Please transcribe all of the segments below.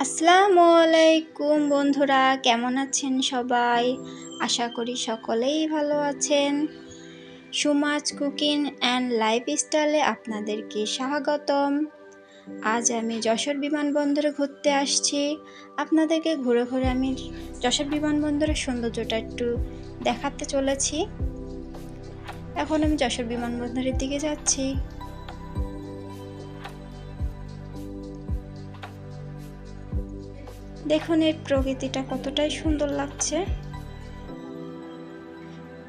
আসসালামু আলাইকুম বন্ধুরা, কেমন আছেন সবাই? আশা করি সকলেই ভালো আছেন। সুমাজ কুকিং অ্যান্ড লাইফস্টাইলে আপনাদেরকে স্বাগতম। আজ আমি যশোর বিমানবন্দরে ঘুরতে আসছি। আপনাদেরকে ঘুরে ঘুরে আমি যশোর বিমানবন্দরের সৌন্দর্যটা একটু দেখাতে চলেছি। এখন আমি যশোর বিমানবন্দরের দিকে যাচ্ছি। দেখুন এর প্রকৃতিটা কতটাই সুন্দর লাগছে।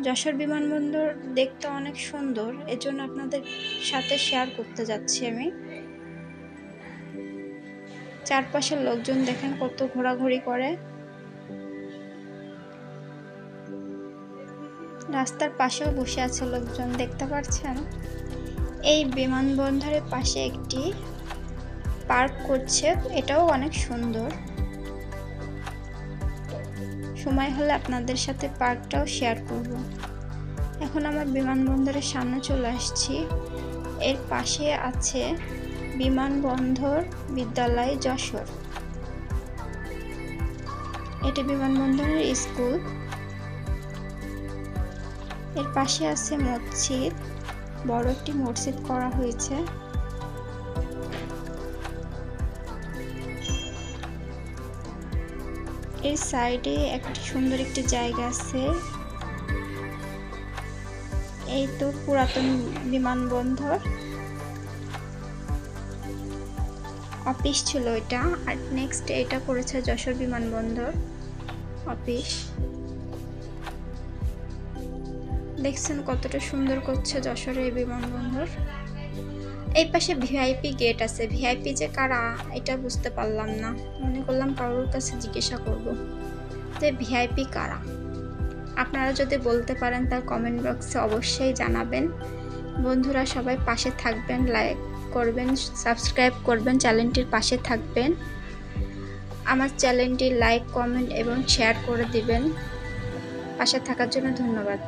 যশোর বিমানবন্দর দেখতে অনেক সুন্দর, এজন্য আপনাদের সাথে শেয়ার করতে যাচ্ছি আমি। চারপাশের লোকজন দেখেন কত ঘোরাঘুরি করে। রাস্তার পাশেও বসে আছে লোকজন, দেখতে পাচ্ছেন। এই বিমানবন্দরের পাশে একটি পার্ক করছে, এটাও অনেক সুন্দর। সময় হলে আপনাদের সাথে পার্কটাও শেয়ার করব। এখন আমার বিমানবন্দরের সামনে চলে আসছি। এর পাশে আছে বিমানবন্দর বিদ্যালয় যশোর। এটি বিমানবন্দরের স্কুল। এর পাশে আছে মসজিদ, বড় একটি মসজিদ করা হয়েছে। এর সাইডে একটি সুন্দর একটি জায়গা আছে। এই তো পুরাতন বিমানবন্দর, অফিস ছিল এটা। আর নেক্সট এটা করেছে যশোর বিমানবন্দর অফিস। দেখছেন কতটা সুন্দর করছে যশোরের বিমানবন্দর। এই পাশে ভিআইপি গেট আছে। ভিআইপি যে কারা এটা বুঝতে পারলাম না, মনে করলাম কারোর কাছে জিজ্ঞাসা করব যে ভিআইপি কারা। আপনারা যদি বলতে পারেন তার কমেন্ট বক্সে অবশ্যই জানাবেন। বন্ধুরা সবাই পাশে থাকবেন, লাইক করবেন, সাবস্ক্রাইব করবেন, চ্যানেলটির পাশে থাকবেন। আমার চ্যানেলটি লাইক, কমেন্ট এবং শেয়ার করে দিবেন। পাশে থাকার জন্য ধন্যবাদ।